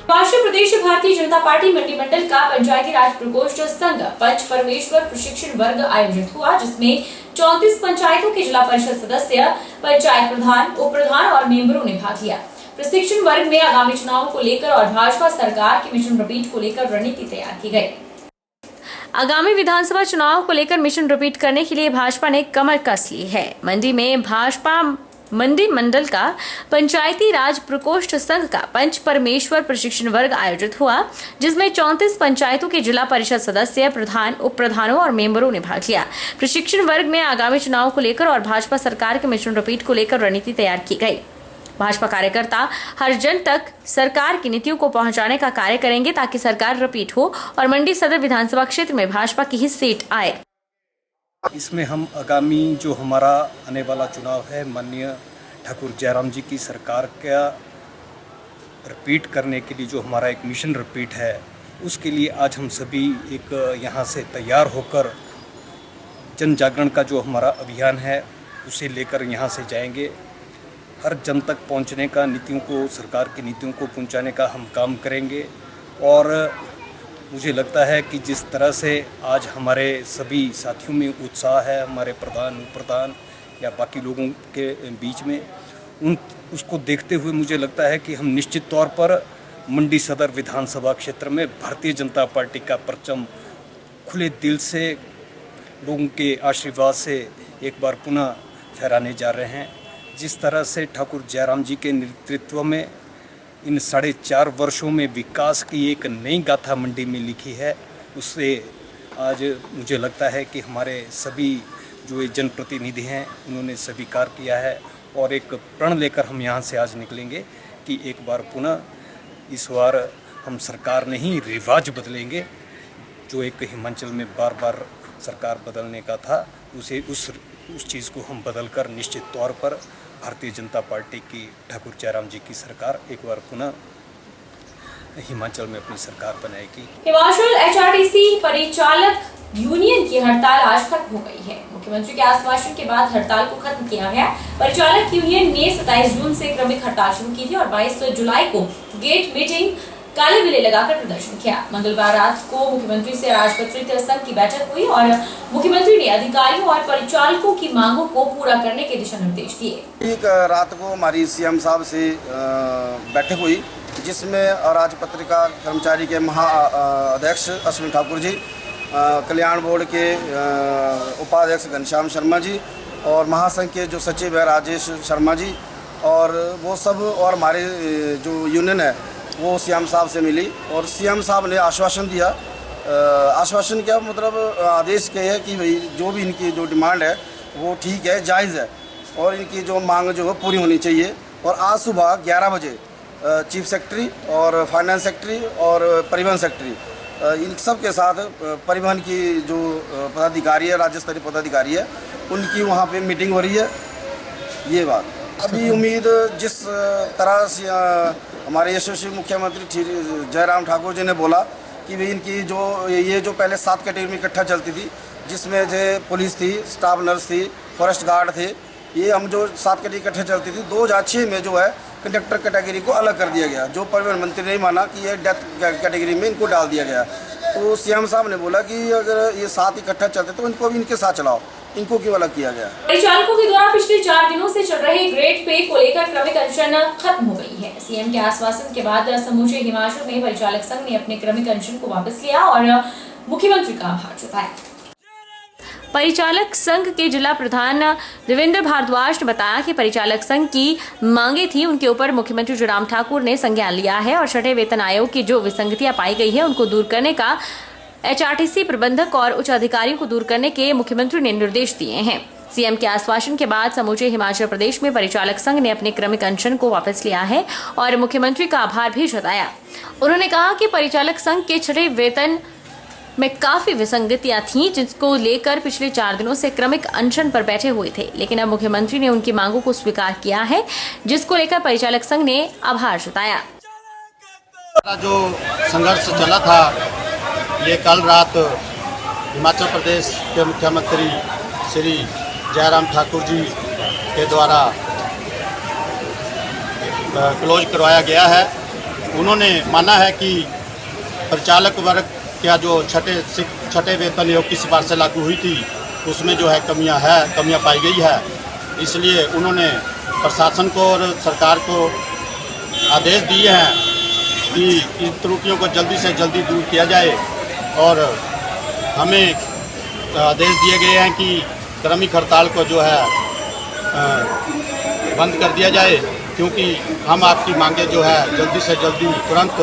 Himachal Pradesh Bharatiya Janata party मंडी मंडल का पंचायती राज प्रकोष्ठ संघ पंच परमेश्वर प्रशिक्षण वर्ग आयोजित हुआ, जिसमें 34 पंचायतों के जिला परिषद सदस्य, पंचायत प्रधान, उप प्रधान और मेंबरों ने भाग लिया। प्रशिक्षण वर्ग में आगामी चुनाव को लेकर और भाजपा सरकार के मिशन रिपीट को लेकर रणनीति तैयार की गई। आगामी विधानसभा चुनाव को लेकर मिशन रिपीट करने के लिए भाजपा ने कमर कस ली है। मंडी में भाजपा मंडी मंडल का पंचायती राज प्रकोष्ठ संघ का पंच परमेश्वर प्रशिक्षण वर्ग आयोजित हुआ, जिसमें 34 पंचायतों के जिला परिषद सदस्य, प्रधान, उप प्रधानों और मेंबरों ने भाग लिया। प्रशिक्षण वर्ग में आगामी चुनाव को लेकर और भाजपा सरकार के मिशन रिपीट को लेकर रणनीति तैयार की गई। भाजपा कार्यकर्ता हर जन तक सरकार की नीतियों को पहुंचाने का कार्य करेंगे ताकि सरकार रिपीट हो और मंडी सदर विधानसभा क्षेत्र में भाजपा की ही सीट आए। इसमें हम आगामी जो हमारा आने वाला चुनाव है, माननीय ठाकुर जयराम जी की सरकार का रिपीट करने के लिए जो हमारा एक मिशन रिपीट है, उसके लिए आज हम सभी एक यहाँ से तैयार होकर जन जागरण का जो हमारा अभियान है उसे लेकर यहाँ से जाएंगे। हर जन तक पहुँचने का, नीतियों को, सरकार की नीतियों को पहुँचाने का हम काम करेंगे। और मुझे लगता है कि जिस तरह से आज हमारे सभी साथियों में उत्साह है, हमारे प्रधान, उप प्रधान या बाकी लोगों के बीच में, उसको देखते हुए मुझे लगता है कि हम निश्चित तौर पर मंडी सदर विधानसभा क्षेत्र में भारतीय जनता पार्टी का परचम खुले दिल से, लोगों के आशीर्वाद से एक बार पुनः फहराने जा रहे हैं। जिस तरह से ठाकुर जयराम जी के नेतृत्व में इन 4.5 वर्षों में विकास की एक नई गाथा मंडी में लिखी है, उससे आज मुझे लगता है कि हमारे सभी जो ये जनप्रतिनिधि हैं उन्होंने स्वीकार किया है और एक प्रण लेकर हम यहाँ से आज निकलेंगे कि एक बार पुनः इस बार हम सरकार नहीं, रिवाज बदलेंगे। जो एक हिमाचल में बार बार सरकार बदलने का था, उसे उस चीज़ को हम बदलकर निश्चित तौर पर भारतीय जनता पार्टी की ठाकुर जयराम जी की सरकार एक बार पुनः हिमाचल में अपनी सरकार बनाएगी। हिमाचल HRTC परिचालक यूनियन की हड़ताल आज खत्म हो गई है। मुख्यमंत्री के आश्वासन के बाद हड़ताल को खत्म किया गया। परिचालक यूनियन ने 27 जून से क्रमिक हड़ताल शुरू की थी और 22 जुलाई को गेट मीटिंग, काले बिल्ले लगाकर प्रदर्शन किया। मंगलवार रात को मुख्यमंत्री से राजपत्रित संघ की बैठक हुई और मुख्यमंत्री ने अधिकारियों और परिचालकों की मांगों को पूरा करने के दिशा निर्देश दिए। एक रात को हमारी सीएम साहब से बैठक हुई, जिसमें राजपत्रिका कर्मचारी के महाअध्यक्ष अश्विन ठाकुर जी, कल्याण बोर्ड के उपाध्यक्ष घनश्याम शर्मा जी और महासंघ के जो सचिव है राजेश शर्मा जी, और वो सब और हमारे जो यूनियन है वो सीएम साहब से मिली और सीएम साहब ने आश्वासन दिया। आश्वासन क्या मतलब आदेश किए है कि भाई जो भी इनकी जो डिमांड है वो ठीक है, जायज़ है और इनकी जो मांग जो है पूरी होनी चाहिए। और आज सुबह 11 बजे चीफ सेक्रेटरी और फाइनेंस सेक्रेटरी और परिवहन सेक्रेटरी, इन सब के साथ परिवहन की जो पदाधिकारी है, राज्य स्तरीय पदाधिकारी है, उनकी वहाँ पे मीटिंग हो रही है। ये बात अभी उम्मीद जिस तरह से हमारे यशस्वी मुख्यमंत्री जयराम ठाकुर जी ने बोला कि भाई इनकी जो पहले 7 कैटेगरी में इकट्ठा चलती थी, जिसमें जो पुलिस थी, स्टाफ नर्स थी, फॉरेस्ट गार्ड थे, ये हम जो 7 कैटेगरी इकट्ठे चलती थी, 2006 में जो है कंडक्टर कैटेगरी को अलग कर दिया गया। जो परिवहन मंत्री ने माना कि ये डेथ कैटेगरी में इनको डाल दिया गया। तो सीएम साहब ने बोला कि अगर ये 7 इकट्ठा चलते तो इनको भी इनके साथ चलाओ, इनको क्यों अलग किया गया। परिचालकों के द्वारा पिछले 4 दिनों से चल रहे ग्रेड पे को लेकर क्रमिक अनशन खत्म हो गई है। सीएम के आश्वासन के बाद समूचे हिमाचल में परिचालक संघ ने अपने क्रमिक अनशन को वापस लिया और मुख्यमंत्री का आभार जताया। परिचालक संघ के जिला प्रधान देवेंद्र भारद्वाज ने बताया कि परिचालक संघ की मांगे थी, उनके ऊपर मुख्यमंत्री जयराम ठाकुर ने संज्ञान लिया है और 6ठे वेतन आयोग की जो विसंगतियां पाई गई है उनको दूर करने का HRTC प्रबंधक और उच्च अधिकारियों को दूर करने के मुख्यमंत्री ने निर्देश दिए हैं। सीएम के आश्वासन के बाद समूचे हिमाचल प्रदेश में परिचालक संघ ने अपने क्रमिक अनशन को वापस लिया है और मुख्यमंत्री का आभार भी जताया। उन्होंने कहा कि परिचालक संघ के 6ठे वेतन में काफी विसंगतियां थीं, जिसको लेकर पिछले 4 दिनों से क्रमिक अनशन पर बैठे हुए थे, लेकिन अब मुख्यमंत्री ने उनकी मांगों को स्वीकार किया है, जिसको लेकर परिचालक संघ ने आभार जताया। जो संघर्ष चला था, ये कल रात हिमाचल प्रदेश के मुख्यमंत्री श्री जयराम ठाकुर जी के द्वारा क्लोज करवाया गया है उन्होंने माना है कि परिचालक वर्ग का जो छठे वेतन आयोग की सिफारिश लागू हुई थी उसमें जो है कमियां पाई गई है। इसलिए उन्होंने प्रशासन को और सरकार को आदेश दिए हैं कि इन त्रुटियों को जल्दी से जल्दी दूर किया जाए और हमें आदेश दिए गए हैं कि क्रमिक हड़ताल को जो है बंद कर दिया जाए, क्योंकि हम आपकी मांगे जो है जल्दी से जल्दी तुरंत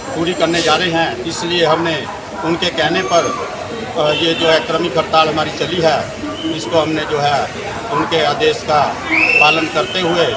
पूरी करने जा रहे हैं। इसलिए हमने उनके कहने पर ये जो है क्रमिक हड़ताल हमारी चली है, इसको हमने जो है उनके आदेश का पालन करते हुए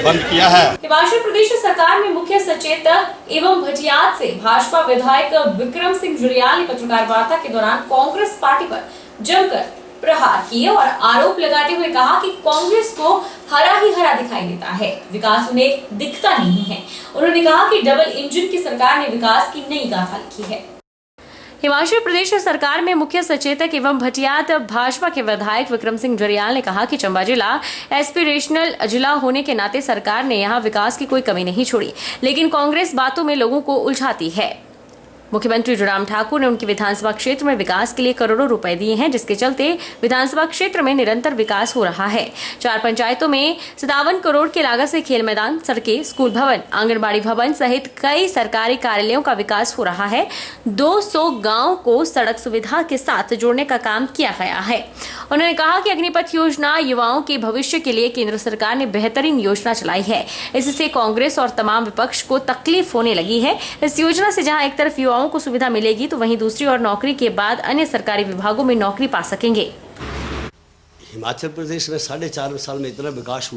बंद किया है। हिमाचल प्रदेश सरकार में मुख्य सचेतक एवं भटियात से भाजपा विधायक विक्रम सिंह जुरियाल ने पत्रकार वार्ता के दौरान कांग्रेस पार्टी पर जमकर प्रहार किए और आरोप लगाते हुए कहा कि कांग्रेस को हरा ही हरा दिखाई देता है, विकास उन्हें दिखता नहीं है। उन्होंने कहा कि डबल इंजन की सरकार ने विकास की नई गाथा लिखी है। हिमाचल प्रदेश सरकार में मुख्य सचेतक एवं भटियात भाजपा के विधायक विक्रम सिंह जुरियाल ने कहा कि चंबा जिला एस्पिरेशनल जिला होने के नाते सरकार ने यहां विकास की कोई कमी नहीं छोड़ी, लेकिन कांग्रेस बातों में लोगों को उलझाती है। मुख्यमंत्री जयराम ठाकुर ने उनके विधानसभा क्षेत्र में विकास के लिए करोड़ों रुपए दिए हैं, जिसके चलते विधानसभा क्षेत्र में निरंतर विकास हो रहा है। 4 पंचायतों में 57 करोड़ की लागत से खेल मैदान, सड़कें, स्कूल भवन, आंगनबाड़ी भवन सहित कई सरकारी कार्यालयों का विकास हो रहा है। 200 गाँव को सड़क सुविधा के साथ जोड़ने का काम किया गया है। उन्होंने कहा कि अग्निपथ योजना युवाओं के भविष्य के लिए केंद्र सरकार ने बेहतरीन योजना चलाई है। इससे कांग्रेस और तमाम विपक्ष को तकलीफ होने लगी है। इस योजना से जहां एक तरफ युवाओं को सुविधा मिलेगी तो वहीं दूसरी ओर नौकरी के बाद अन्य सरकारी विभागों में नौकरी पा सकेंगे। हिमाचल प्रदेश में 4.5 साल में इतना विकास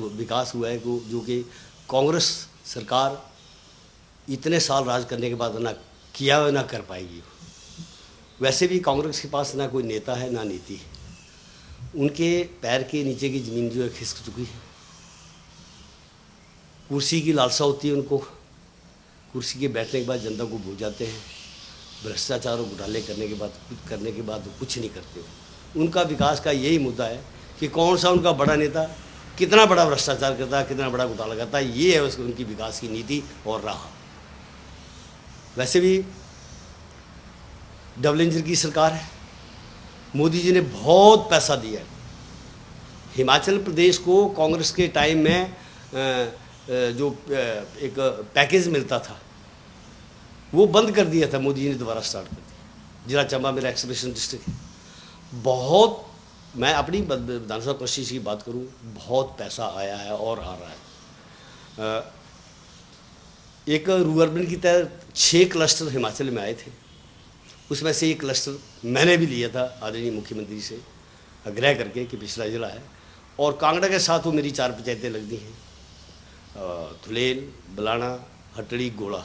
हुआ है जो कि कांग्रेस सरकार इतने साल राज करने के बाद ना किया हुआ ना कर पाएगी। वैसे भी कांग्रेस के पास ना कोई नेता है ना नीति है। उनके पैर के नीचे की ज़मीन जो है खिसक चुकी है। कुर्सी की लालसा होती है उनको, कुर्सी के बैठने के बाद जनता को भूल जाते हैं। भ्रष्टाचार और घोटाले करने के बाद वो कुछ नहीं करते। उनका विकास का यही मुद्दा है कि कौन सा उनका बड़ा नेता कितना बड़ा भ्रष्टाचार करता है, कितना बड़ा घोटाला करता है। ये है उसकी उनकी विकास की नीति और राह। वैसे भी डबल इंजन की सरकार है। मोदी जी ने बहुत पैसा दिया है। हिमाचल प्रदेश को कांग्रेस के टाइम में जो एक पैकेज मिलता था वो बंद कर दिया था, मोदी जी ने दोबारा स्टार्ट कर दिया। जिला चंबा मेरा एक्सप्रेशन डिस्ट्रिक्ट है। बहुत, मैं अपनी विधानसभा कोशिश की बात करूं, बहुत पैसा आया है और आ रहा है। एक रूअर्बन की तरह 6 क्लस्टर हिमाचल में आए थे। उसमें से एक क्लस्टर मैंने भी लिया था आदरणीय मुख्यमंत्री से आग्रह करके कि पिछला जिला है, और कांगड़ा के साथ वो मेरी 4 पंचायतें लगती हैं, थुलेल, बलाना, हटड़ी, गोड़ा।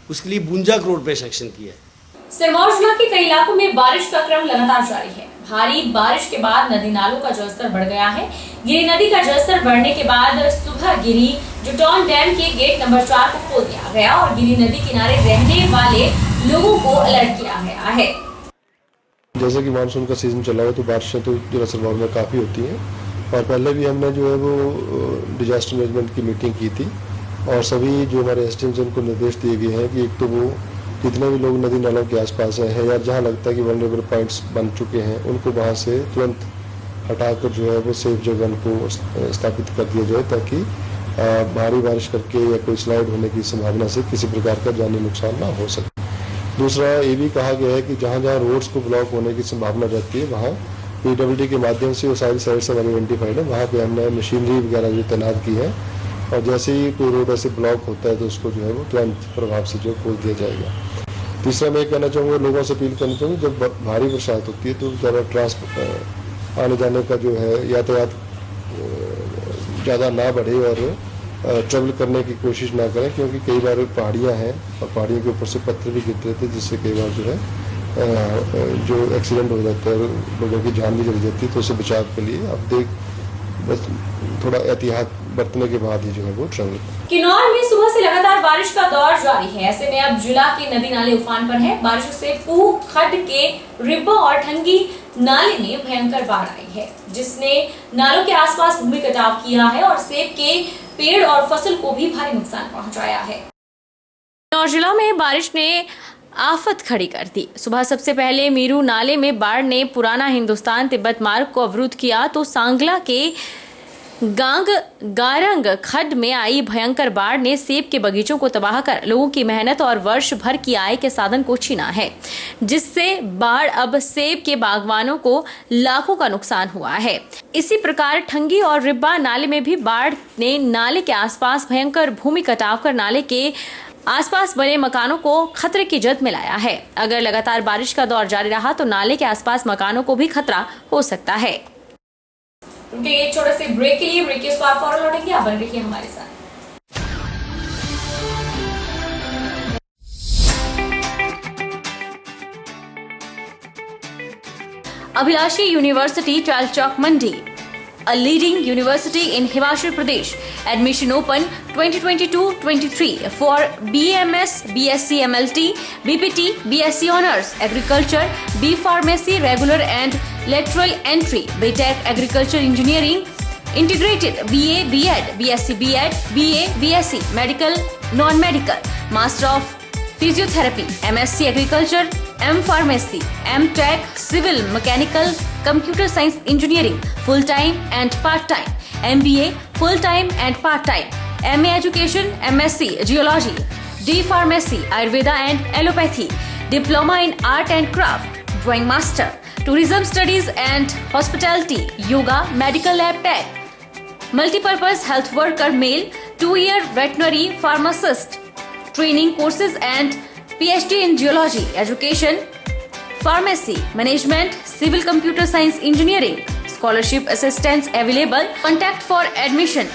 उसके लिए 52 करोड़ रुपये सैंक्शन किया है। सिरमौर जिला के कई इलाकों में बारिश का क्रम लगातार जारी है। भारी बारिश के बाद नदी नालों का जलस्तर बढ़ गया है। गिरी नदी का जलस्तर बढ़ने के बाद सुबह गिरी जुटौन डैम के गेट नंबर 4 को खोल दिया गया और गिरी नदी किनारे रहने वाले लोगों को अलर्ट किया गया है। जैसे कि मानसून का सीजन चला है तो बारिशें तो जिला सिरमौर में काफ़ी होती हैं, और पहले भी हमने जो है वो डिजास्टर मैनेजमेंट की मीटिंग की थी और सभी जो हमारे एसडीएम उनको निर्देश दिए गए हैं कि एक तो वो जितने भी लोग नदी नालों के आसपास हैं या जहाँ लगता है कि वल्नरेबल पॉइंट्स बन चुके हैं उनको वहाँ से तुरंत हटाकर जो है वो सेफ जगह को स्थापित कर दिया जाए, ताकि भारी बारिश करके या कोई स्लाइड होने की संभावना से किसी प्रकार का जानी नुकसान ना हो सके। दूसरा ये भी कहा गया है कि जहाँ जहाँ रोड्स को ब्लॉक होने की संभावना रहती है वहाँ पीडब्ल्यूडी के माध्यम से वो सारी साइड से हमारी आइडेंटिफाइड है, वहाँ पे हमने मशीनरी वगैरह जो तैनात की है, और जैसे ही कोई रोड ऐसे ब्लॉक होता है तो उसको जो है वो तुरंत प्रभाव से जो खोल दिया जाएगा। तीसरा मैं कहना चाहूँगा, लोगों से अपील करना चाहूँगा, जब भारी बरसात होती है तो ज़्यादा ट्रांसपोर्ट आने जाने का जो है यातायात ज़्यादा ना बढ़े और ट्रैवल करने की कोशिश ना करें, क्योंकि कई बार पहाड़ियाँ हैं और पहाड़ियों के ऊपर से पत्थर भी गिरते रहते हैं, जिससे कई बार जो है जो एक्सीडेंट हो जाता है, लोगों की जान भी चली जाती है। तो उससे बचाव के लिए आप बस थोड़ा एहतियात बरतने के बाद ही जो है वो ट्रैवल। किन्नौर में सुबह से लगातार बारिश का दौर जारी है। ऐसे में अब जिला के नदी नाले उफान पर हैं। बारिश से पूह खड्ड के रिब्बा और ठंगी नाले में भयंकर बाढ़ आई है, जिसने नालों के आसपास भूमि कटाव किया है और सेब के पेड़ और फसल को भी भारी नुकसान पहुंचाया है। सिरमौर जिला में बारिश ने आफत खड़ी कर दी। सुबह सबसे पहले मीरू नाले में बाढ़ ने पुराना हिंदुस्तान तिब्बत मार्ग को अवरुद्ध किया तो सांगला के गांग गारंग खड्ड में आई भयंकर बाढ़ ने सेब के बगीचों को तबाह कर लोगों की मेहनत और वर्ष भर की आय के साधन को छीना है, जिससे बाढ़ अब सेब के बागवानों को लाखों का नुकसान हुआ है। इसी प्रकार ठंगी और रिब्बा नाले में भी बाढ़ ने नाले के आसपास भयंकर भूमि कटाव कर नाले के आसपास बने मकानों को खतरे की जद में लाया है। अगर लगातार बारिश का दौर जारी रहा तो नाले के आसपास मकानों को भी खतरा हो सकता है। उनके एक छोटे से ब्रेक के लिए ब्रेक के बाद फौरन लौटेंगे, आप बने रहिए हमारे साथ। Abhilashi university twelfth Chowk Mandi, a leading university in Himachal Pradesh. Admission open 2022-23 for BMS, BSc MLT, BPT, BSc Honours, Agriculture, B Pharmacy, Regular and Lateral Entry, BTech Agriculture Engineering, Integrated, BA, BEd, BSc BEd, BA, BSc, Medical, Non-Medical, Master of Physiotherapy, MSc Agriculture, M Pharmacy, M Tech, Civil, Mechanical, Computer Science Engineering, full-time and part-time, MBA, full-time and part-time, MA Education, MSc Geology, D Pharmacy, Ayurveda and Allopathy, Diploma in Art and Craft, Drawing Master, Tourism Studies and Hospitality, Yoga, Medical Lab Tech, Multipurpose Health Worker Male, 2-year Veterinary Pharmacist, Training Courses and PhD in Geology, Education, Pharmacy, Management, Civil Computer Science Engineering, Scholarship Assistance available. Contact for admission